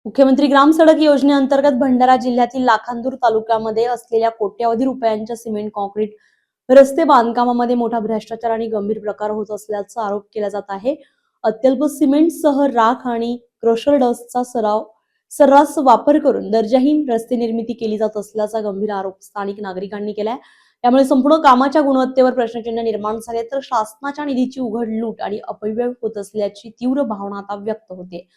मुख्यमंत्री ग्राम सडक योजनेअंतर्गत भंडारा जिल्ह्यातील लाखांदूर तालुक्यामध्ये असलेल्या कोट्यावधी रुपयांच्या सिमेंट कॉन्क्रीट रस्ते बांधकामामध्ये मोठा भ्रष्टाचार आणि गंभीर प्रकार होत असल्याचा आरोप केला जात आहे। अत्यल्प सिमेंटसह राख आणि क्रशर डस्टचा सर्रास वापर करून दर्जाहीन रस्ते निर्मिती केली जात असल्याचा गंभीर आरोप स्थानिक नागरिकांनी केलाय। त्यामुळे संपूर्ण कामाच्या गुणवत्तेवर प्रश्नचिन्ह निर्माण झाले, तर शासनाच्या निधीची उघड लूट आणि अपव्यय होत असल्याची तीव्र भावना आता व्यक्त होते।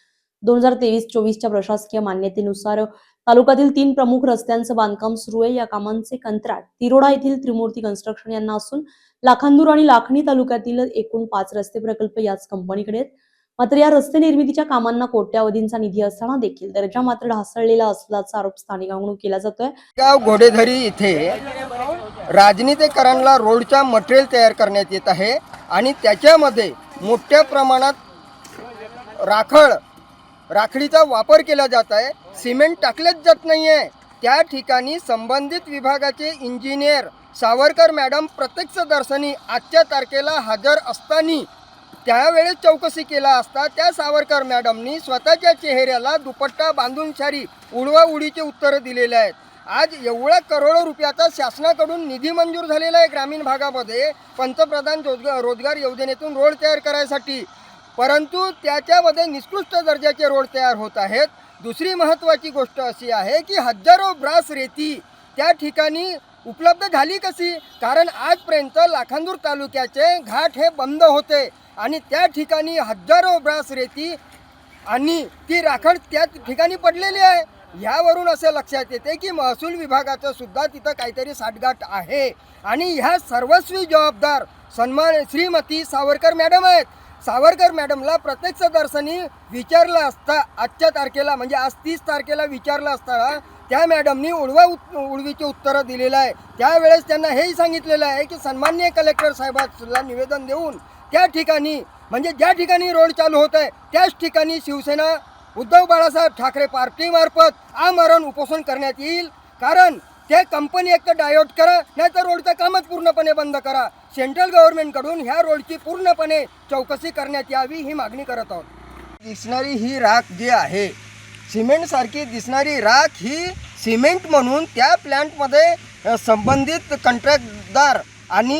2023-24च्या प्रशासकीय मान्यतेनुसार तालुक्यातील 3 प्रमुख रस्त्यांचं बांधकाम सुरू आहे। या कामांचे कंत्राट तिरोडा येथील त्रिमूर्ती कन्स्ट्रक्शन यांना असून लाखांदूर आणि लाखणी तालुक्यातील एकूण 5 रस्ते प्रकल्प याच कंपनीकडे आहेत। मात्र या रस्ते निर्मितीच्या कामांना कोट्यावधींचा निधी असताना देखील दर्जा मात्र ढासळलेला असल्याचा आरोप स्थानिकांकडून केला जातोय। गाव घोडेधरी इथे राजनीतिकरांना रोडचा मटेरियल तयार करण्यात येत आहे आणि त्याच्यामध्ये मोठ्या प्रमाणात राखडीचा वापर केला जात आहे। सिमेंट टाकलेच जात नाही आहे। त्या ठिकाणी संबंधित विभागाचे इंजिनियर सावरकर मॅडम प्रत्यक्षदर्शनी आजच्या तारखेला हजर असताना त्यावेळेस चौकशी केला असता त्या सावरकर मॅडमनी स्वतःच्या चेहऱ्याला दुपट्टा बांधून सारी उडवाउडीचे उत्तरं दिलेले आहेत। आज एवढा करोडो रुपयाचा शासनाकडून निधी मंजूर झालेला आहे ग्रामीण भागामध्ये पंतप्रधान रोजगार योजनेतून रोड तयार करायसाठी, परंतु त्याच्यामध्ये निकृष्ट दर्जाचे रोड तयार होत आहेत। दुसरी महत्त्वाची गोष्ट अशी आहे की हजारो ब्रास रेती त्या ठिकाणी उपलब्ध झाली कशी, कारण आजपर्यंत लाखांदूर तालुक्याचे घाट हे बंद होते आणि त्या ठिकाणी हजारो ब्रास रेती आणि ती राखड त्या ठिकाणी पडलेली आहे। यावरून असं लक्षात येते की महसूल विभागाचं सुद्धा तिथं काहीतरी साठगाठ आहे आणि ह्या सर्वस्वी जबाबदार सन्मान श्रीमती सावरकर मॅडम आहेत। सावरकर मॅडमला प्रत्यक्षदर्शनी विचारलं असता आजच्या तारखेला म्हणजे आज 30 तारखेला विचारलं असताना त्या मॅडमनी उडवीचे उत्तरं दिलेलं आहे। त्यावेळेस त्यांना हेही सांगितलेलं आहे की सन्माननीय कलेक्टर साहेबांना निवेदन देऊन त्या ठिकाणी म्हणजे ज्या ठिकाणी रोड चालू होत आहे त्याच ठिकाणी शिवसेना उद्धव बाळासाहेब ठाकरे पार्टीमार्फत आमरण उपोषण करण्यात येईल। कारण ते कंपनी एक तर डायव्हर्ट करा, नाही तर रोडचं कामच पूर्णपणे बंद करा। सेंट्रल गव्हर्नमेंटकडून ह्या रोडची पूर्णपणे चौकशी करण्यात यावी ही मागणी करत आहोत। दिसणारी ही राख जी आहे सिमेंटसारखी दिसणारी राख ही सिमेंट म्हणून त्या प्लॅन्टमध्ये संबंधित कंत्राटदार आणि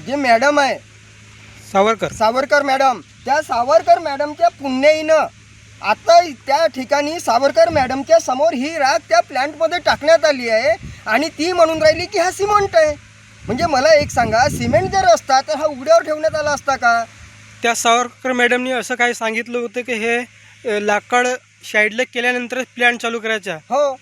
जे मॅडम आहे सावरकर मॅडम, त्या सावरकर मॅडमच्या पुण्याईनं आता त्या ठिकाणी सावरकर मॅडमच्या समोर ही राख त्या प्लॅन्टमध्ये टाकण्यात आली आहे आणि ती म्हणून राहिली की हा सिमेंट आहे। म्हणजे मला एक सांगा, सिमेंट जर असता तर हा उघड्यावर ठेवण्यात आला असता का? त्या सावरकर मॅडमनी असं काय सांगितलं होतं की हे लाकड साईडला केल्यानंतर प्लॅन्ट चालू करायचा? हो,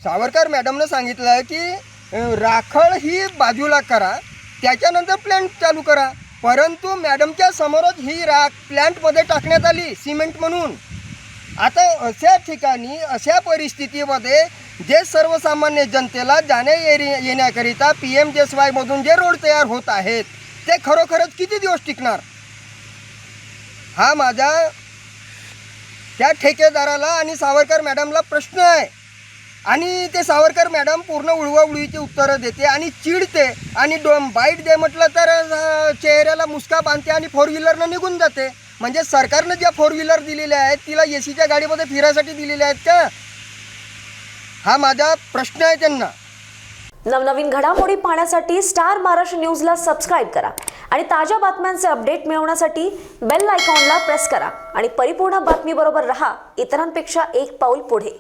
सावरकर मॅडमनं सांगितलं की राखड ही बाजूला करा, त्याच्यानंतर प्लॅन्ट चालू करा, परंतु मॅडमच्या समोरच ही राख प्लॅन्टमध्ये टाकण्यात आली सिमेंट म्हणून। आता अशा ठिकाणी अशा परिस्थितीमध्ये जे सर्वसामान्य जनतेला जाण्या येण्याकरिता PMJSY मधून जे रोड तयार होत आहेत ते खरोखरच किती दिवस टिकणार, हा माझा त्या ठेकेदाराला आणि सावरकर मॅडमला प्रश्न आहे। आणि ते सावरकर मॅडम पूर्ण उडवाउडवीची उत्तरं देते आणि चिडते आणि बाईट दे म्हटलं तर चेहऱ्याला मुसका बांधते आणि 4 व्हीलरनं निघून जाते। म्हणजे सरकारनं ज्या 4 व्हीलर दिलेल्या आहेत तिला एसीच्या गाडीमध्ये फिरायसाठी दिलेल्या आहेत का, हा माझा प्रश्न आहे त्यांना। नवनवीन घडामोडी पाहण्यासाठी स्टार महाराष्ट्र न्यूजला सबस्क्राईब करा आणि ताज्या बातम्यांचे अपडेट मिळवण्यासाठी बेल आयकॉनला प्रेस करा आणि परिपूर्ण बातमी बरोबर रहा, इतरांपेक्षा एक पाऊल पुढे।